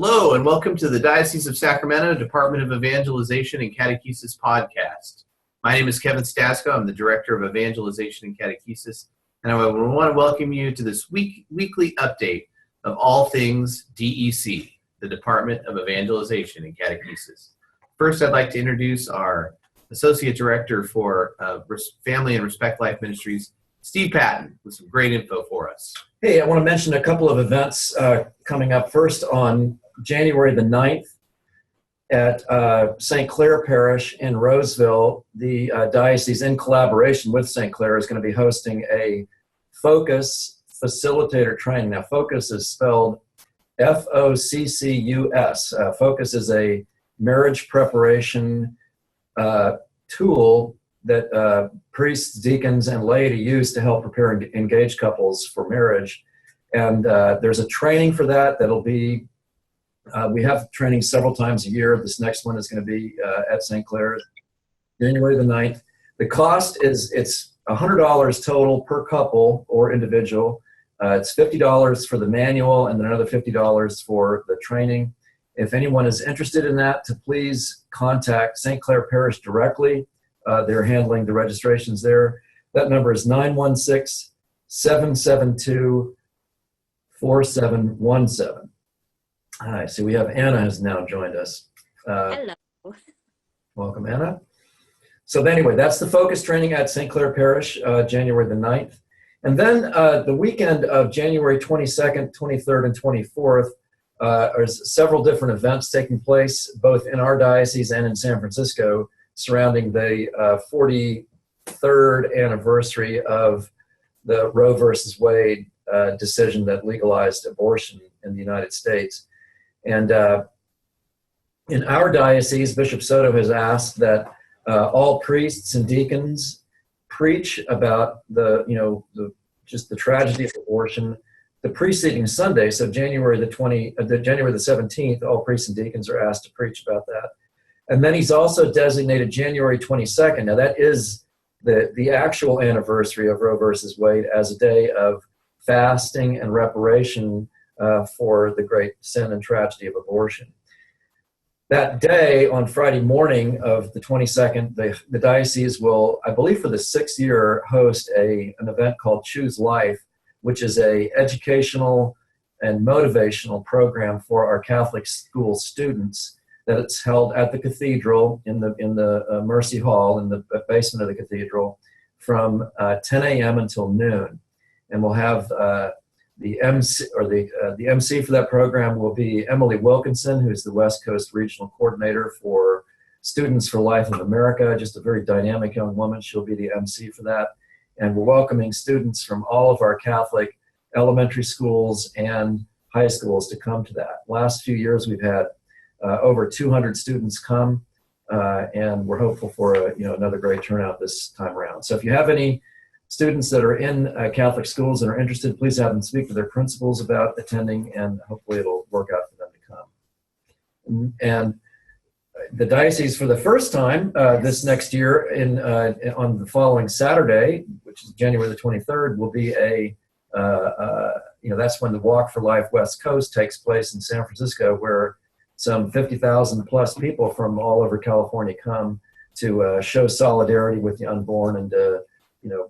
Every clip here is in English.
Hello, and welcome to the Diocese of Sacramento Department of Evangelization and Catechesis podcast. My name is Kevin Stasko. I'm the Director of Evangelization and Catechesis, and I want to welcome you to this weekly update of all things DEC, the Department of Evangelization and Catechesis. First, I'd like to introduce our Associate Director for Family and Respect Life Ministries, Steve Patton, with some great info for us. Hey, I want to mention a couple of events coming up. First, on January the 9th at St. Clair Parish in Roseville, the Diocese, in collaboration with St. Clair, is going to be hosting a Focus Facilitator Training. Now, Focus is spelled F-O-C-C-U-S. Focus is a marriage preparation tool that priests, deacons, and laity use to help prepare engaged couples for marriage. And there's a training for that that'll be, we have training several times a year. This next one is going to be at St. Clair, January the 9th. The cost is, it's $100 total per couple or individual. It's $50 for the manual and then another $50 for the training. If anyone is interested in that, to please contact St. Clair Parish directly. They're handling the registrations there. That number is 916-772-4717. Hi, so we have Anna has now joined us. Hello. Welcome, Anna. So anyway, that's the Focus training at St. Clair Parish, January the 9th. And then the weekend of January 22nd, 23rd, and 24th, there's several different events taking place, both in our diocese and in San Francisco, surrounding the 43rd anniversary of the Roe versus Wade decision that legalized abortion in the United States. And in our diocese, Bishop Soto has asked that all priests and deacons preach about just the tragedy of abortion the preceding Sunday. So January the 17th, all priests and deacons are asked to preach about that. And then he's also designated January 22nd. Now that is the actual anniversary of Roe versus Wade as a day of fasting and reparation for the great sin and tragedy of abortion. That day, on Friday morning of the 22nd, the diocese will, I believe for the 6th year, host an event called Choose Life, which is a educational and motivational program for our Catholic school students. That it's held at the cathedral in the Mercy Hall in the basement of the cathedral from 10 a.m. until noon, and we'll have the MC for that program will be Emily Wilkinson, who's the West Coast Regional Coordinator for Students for Life of America. Just a very dynamic young woman. She'll be the MC for that, and we're welcoming students from all of our Catholic elementary schools and high schools to come to that. Last few years we've had over 200 students come, and we're hopeful for another great turnout this time around. So if you have any students that are in Catholic schools and are interested, please have them speak to their principals about attending, and hopefully it'll work out for them to come. And the diocese, for the first time this next year, on the following Saturday, which is January the 23rd, will be that's when the Walk for Life West Coast takes place in San Francisco, where some 50,000 plus people from all over California come to show solidarity with the unborn and to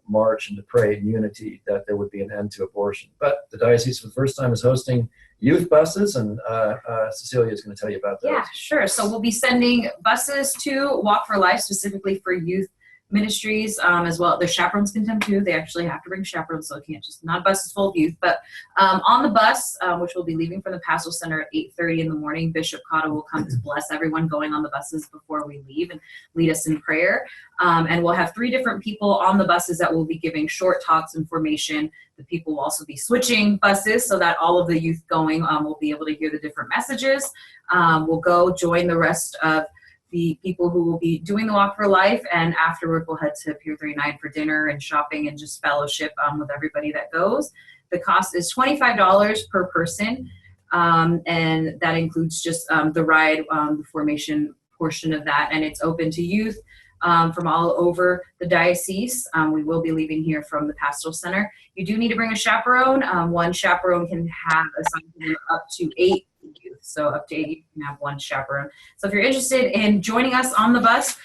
march and to pray in unity that there would be an end to abortion. But the diocese for the first time is hosting youth buses, and Cecilia is going to tell you about that. Yeah, sure. So we'll be sending buses to Walk for Life, specifically for youth ministries, as well. The chaperones can come too. They actually have to bring chaperones, so it can't just, not buses full of youth. But on the bus, which will be leaving from the Pastoral Center at 8:30 in the morning, Bishop Cotto will come to bless everyone going on the buses before we leave and lead us in prayer. And we'll have 3 different people on the buses that will be giving short talks and formation. The people will also be switching buses so that all of the youth going will be able to hear the different messages. We'll go join the rest of the people who will be doing the Walk for Life, and afterward we'll head to Pier 39 for dinner and shopping and just fellowship with everybody that goes. The cost is $25 per person, and that includes just the ride, the formation portion of that, and it's open to youth from all over the diocese. We will be leaving here from the Pastoral Center. You do need to bring a chaperone. One chaperone can have assigned up to 8 youth. So up to 80, you can have one chaperone. So if you're interested in joining us on the bus,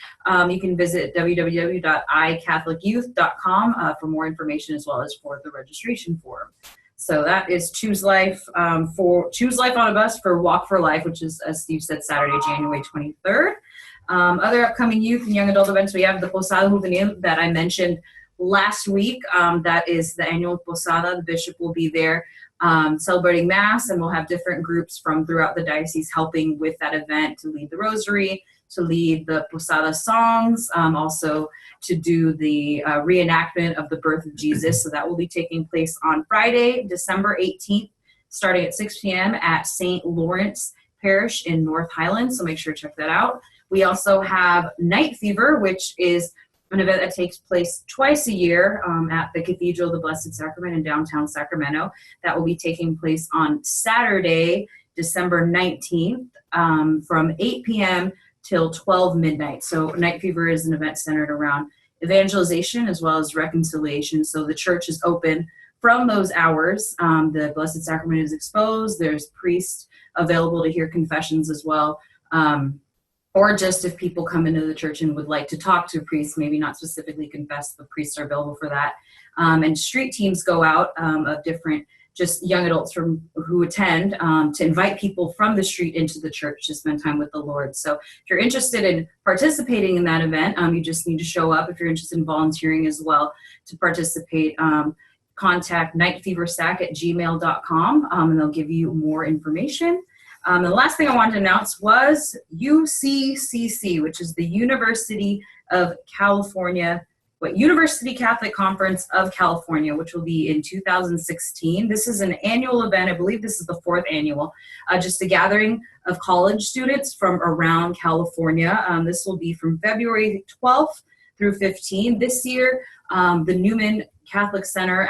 you can visit www.icatholicyouth.com for more information as well as for the registration form. So that is Choose Life for Choose Life on a Bus for Walk for Life, which is, as Steve said, Saturday, January 23rd. Other upcoming youth and young adult events, we have the Posada Juvenil that I mentioned last week. That is the annual Posada. The bishop will be there celebrating Mass, and we'll have different groups from throughout the diocese helping with that event to lead the rosary, to lead the Posada songs, also to do the reenactment of the birth of Jesus. So that will be taking place on Friday, December 18th, starting at 6 p.m. at St. Lawrence Parish in North Highlands. So make sure to check that out. We also have Night Fever, which is an event that takes place twice a year at the Cathedral of the Blessed Sacrament in downtown Sacramento. That will be taking place on Saturday, December 19th from 8 p.m. till 12 midnight. So Night Fever is an event centered around evangelization as well as reconciliation. So the church is open from those hours. The Blessed Sacrament is exposed. There's priests available to hear confessions as well. Or just if people come into the church and would like to talk to a priest, maybe not specifically confess, the priests are available for that. And street teams go out of different, just young adults who attend to invite people from the street into the church to spend time with the Lord. So if you're interested in participating in that event, you just need to show up. If you're interested in volunteering as well to participate, contact nightfeversac@gmail.com and they'll give you more information. The last thing I wanted to announce was UCCC, which is the University Catholic Conference of California, which will be in 2016. This is an annual event. I believe this is the 4th annual, just a gathering of college students from around California. This will be from February 12th through 15. This year, the Newman Catholic Center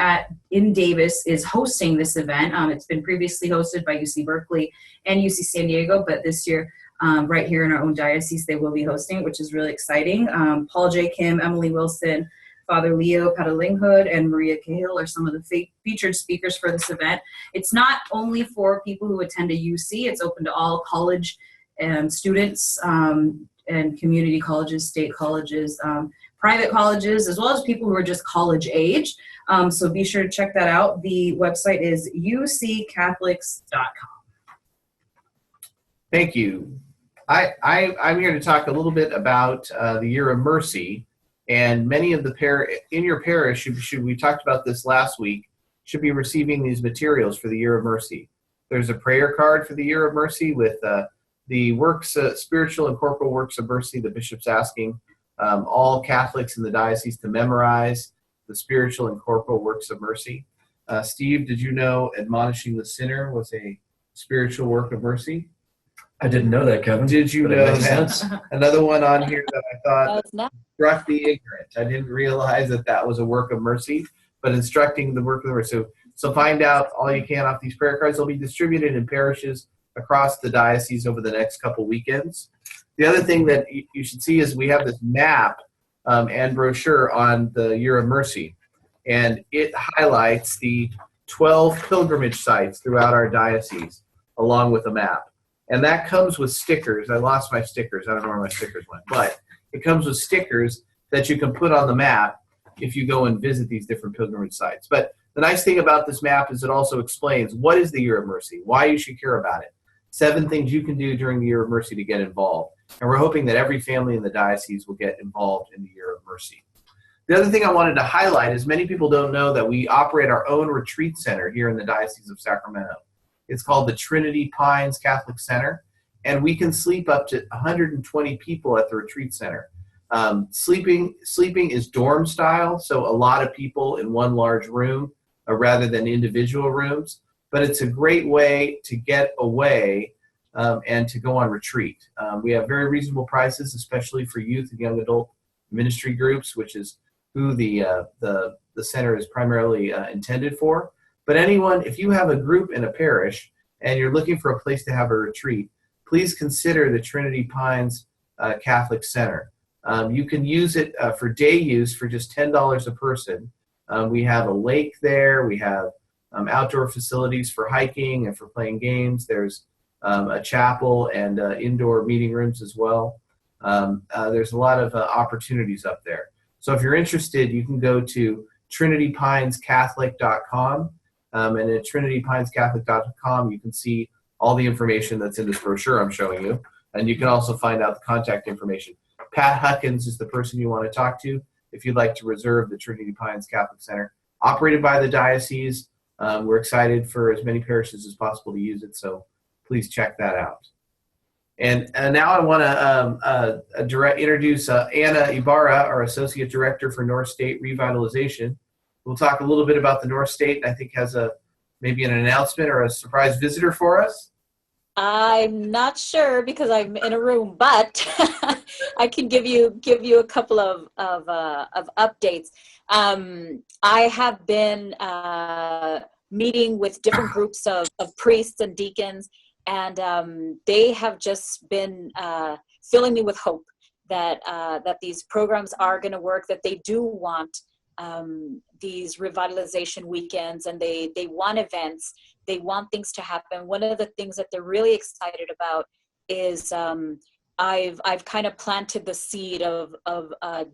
in Davis is hosting this event. It's been previously hosted by UC Berkeley and UC San Diego, but this year, right here in our own diocese, they will be hosting, which is really exciting. Paul J. Kim, Emily Wilson, Father Leo Patalinghud, and Maria Cahill are some of the featured speakers for this event. It's not only for people who attend a UC, it's open to all college students and community colleges, state colleges, private colleges, as well as people who are just college age. So be sure to check that out. The website is uccatholics.com. Thank you. I'm here to talk a little bit about the Year of Mercy, and many of in your parish, we talked about this last week, should be receiving these materials for the Year of Mercy. There's a prayer card for the Year of Mercy with the works, spiritual and corporal works of mercy. The bishop's asking all Catholics in the diocese to memorize the spiritual and corporal works of mercy. Steve, did you know admonishing the sinner was a spiritual work of mercy? I didn't know that, Kevin. Did you but it know makes that? sense. Another one on here that I thought struck the ignorant. I didn't realize that was a work of mercy, but instructing the work of mercy. So find out all you can off these prayer cards. They'll be distributed in parishes across the diocese over the next couple weekends. The other thing that you should see is we have this map and brochure on the Year of Mercy, and it highlights the 12 pilgrimage sites throughout our diocese along with a map. And that comes with stickers. I lost my stickers. I don't know where my stickers went, but it comes with stickers that you can put on the map if you go and visit these different pilgrimage sites. But the nice thing about this map is it also explains what is the Year of Mercy, why you should care about it, 7 things you can do during the Year of Mercy to get involved. And we're hoping that every family in the diocese will get involved in the Year of Mercy. The other thing I wanted to highlight is many people don't know that we operate our own retreat center here in the Diocese of Sacramento. It's called the Trinity Pines Catholic Center, and we can sleep up to 120 people at the retreat center. Sleeping is dorm style, so a lot of people in one large room rather than individual rooms, but it's a great way to get away and to go on retreat. We have very reasonable prices, especially for youth and young adult ministry groups, which is who the center is primarily intended for. But anyone, if you have a group in a parish and you're looking for a place to have a retreat, please consider the Trinity Pines Catholic Center. You can use it for day use for just $10 a person. We have a lake there. We have outdoor facilities for hiking and for playing games. There's a chapel, and indoor meeting rooms as well. There's a lot of opportunities up there. So if you're interested, you can go to trinitypinescatholic.com, and at trinitypinescatholic.com you can see all the information that's in this brochure I'm showing you, and you can also find out the contact information. Pat Huckins is the person you want to talk to if you'd like to reserve the Trinity Pines Catholic Center, operated by the Diocese. We're excited for as many parishes as possible to use it, so please check that out. And now I want to introduce Anna Ibarra, our Associate Director for North State Revitalization. We'll talk a little bit about the North State, and I think has maybe an announcement or a surprise visitor for us. I'm not sure because I'm in a room, but I can give you a couple of updates. I have been meeting with different groups of priests and deacons, and they have just been filling me with hope that these programs are going to work, that they do want these revitalization weekends, and they want events, they want things to happen. One of the things that they're really excited about is I've kind of planted the seed of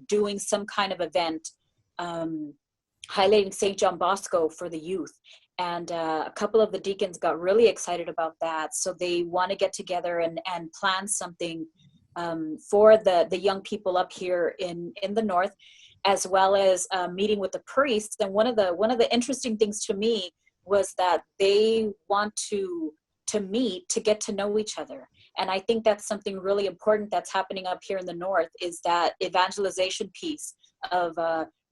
doing some kind of event highlighting St. John Bosco for the youth. And a couple of the deacons got really excited about that. So they want to get together and plan something for the young people up here in the north, as well as meeting with the priests. And one of the interesting things to me was that they want to meet to get to know each other. And I think that's something really important that's happening up here in the north, is that evangelization piece of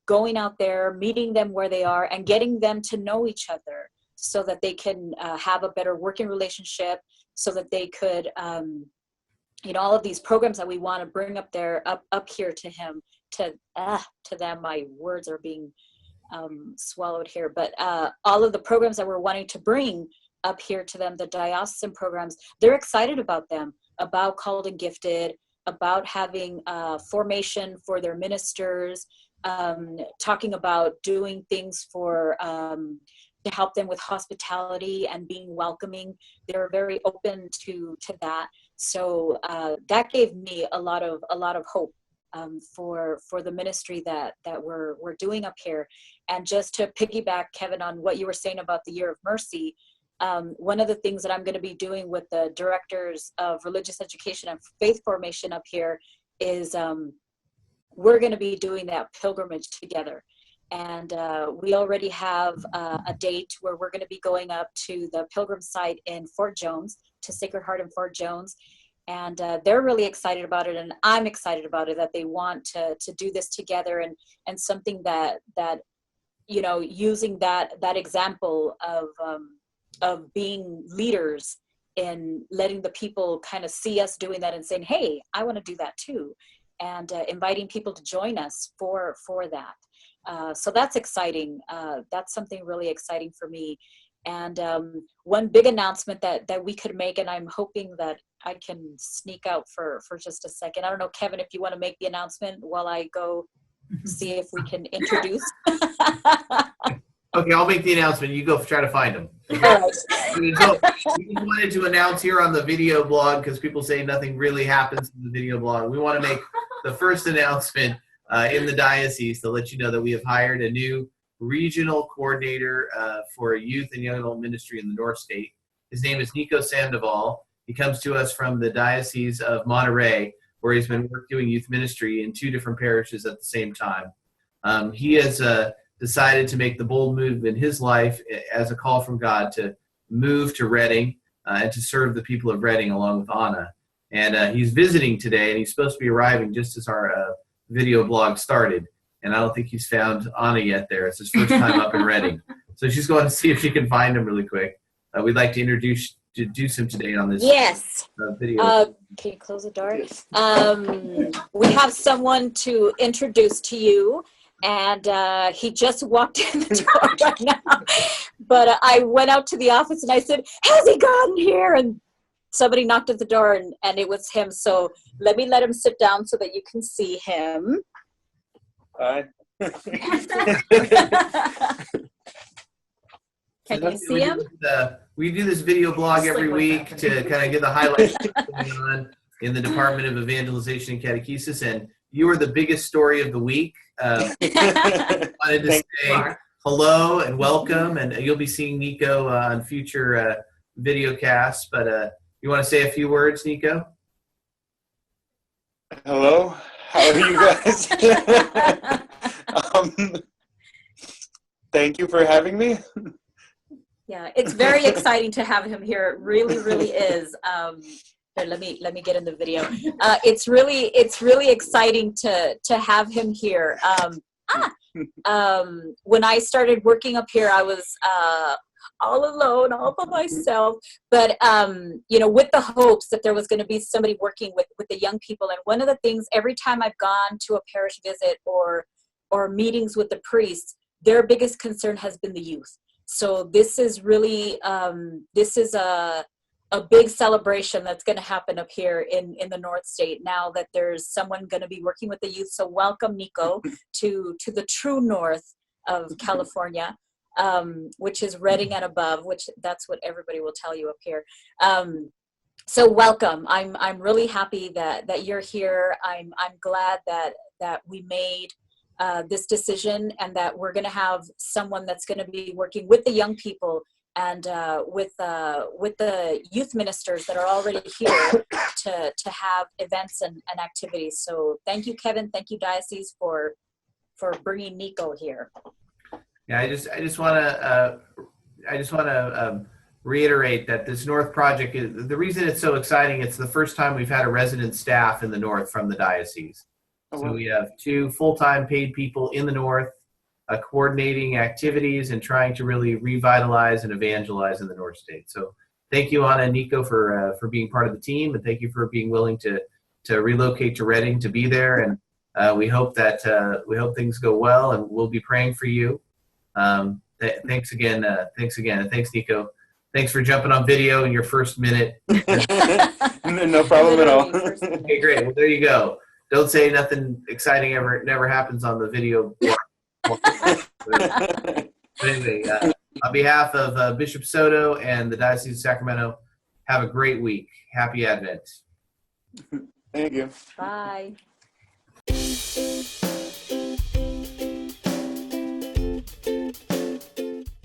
going out there, meeting them where they are, and getting them to know each other so that they can have a better working relationship, so that they could, all of these programs that we want to bring up there, up here to him, to them, my words are being swallowed here, but all of the programs that we're wanting to bring up here to them, the diocesan programs, they're excited about them, about Called and Gifted, about having formation for their ministers, talking about doing things for to help them with hospitality and being welcoming. They're very open to that. So that gave me a lot of hope for the ministry that we're doing up here. And just to piggyback, Kevin, on what you were saying about the Year of Mercy, one of the things that I'm going to be doing with the directors of religious education and faith formation up here is we're going to be doing that pilgrimage together. And we already have a date where we're going to be going up to the pilgrim site in Fort Jones, to Sacred Heart in Fort Jones. And they're really excited about it, and I'm excited about it, that they want to do this together, and something that using that example of being leaders in letting the people kind of see us doing that and saying, hey, I want to do that too, and inviting people to join us for that. So that's exciting. That's something really exciting for me. And one big announcement that we could make, and I'm hoping that I can sneak out for just a second. I don't know, Kevin, if you want to make the announcement while I go see if we can introduce. Okay, I'll make the announcement. You go try to find them. All right. We wanted to announce here on the video blog, because people say nothing really happens in the video blog. We want to make the first announcement in the diocese to let you know that we have hired a new regional coordinator for youth and young adult ministry in the North State. His name is Nico Sandoval. He comes to us from the Diocese of Monterey, where he's been doing youth ministry in 2 different parishes at the same time. He has decided to make the bold move in his life as a call from God to move to Reading and to serve the people of Reading along with Anna. And he's visiting today, and he's supposed to be arriving just as our video blog started. And I don't think he's found Anna yet there. It's his first time up in Reading. So she's going to see if she can find him really quick. We'd like to introduce him today on this video. Can you close the door? We have someone to introduce to you, and he just walked in the door right now. But I went out to the office and I said, has he gotten here? And somebody knocked at the door, and it was him. So let him sit down so that you can see him. Hi. Can you see him? We do this video blog Just like every what's week to happening. kind of get the highlights of what's going on in the Department of Evangelization and Catechesis. And you are the biggest story of the week. I wanted to say hello and welcome, and you'll be seeing Nico on future video casts. But you want to say a few words, Nico? Hello, how are you guys? Thank you for having me. Yeah, it's very exciting to have him here. It really, really is. Here, let me get in the video. It's really exciting to have him here. When I started working up here, I was all alone, all by myself. But with the hopes that there was going to be somebody working with the young people. And one of the things, every time I've gone to a parish visit or meetings with the priests, their biggest concern has been the youth. So this is really a big celebration that's going to happen up here in the North State now that there's someone going to be working with the youth. So welcome, Nico, to the true north of California, which is Redding and above, which that's what everybody will tell you up here. So welcome. I'm really happy that you're here. I'm glad that we made this decision, and that we're going to have someone that's going to be working with the young people and with the youth ministers that are already here to have events and activities. So thank you, Kevin. Thank you, Diocese, for bringing Nico here. Yeah, I just want to reiterate that this North project is the reason it's so exciting. It's the first time we've had a resident staff in the North from the diocese. So we have 2 full-time paid people in the North coordinating activities and trying to really revitalize and evangelize in the North State. So thank you, Anna and Nico, for being part of the team, and thank you for being willing to relocate to Redding to be there. And we hope things go well, and we'll be praying for you. Thanks again, and thanks, Nico. Thanks for jumping on video in your first minute. No problem at all. Okay, great. Well, there you go. Don't say nothing exciting never happens on the video. But anyway, on behalf of Bishop Soto and the Diocese of Sacramento, have a great week. Happy Advent. Thank you. Bye.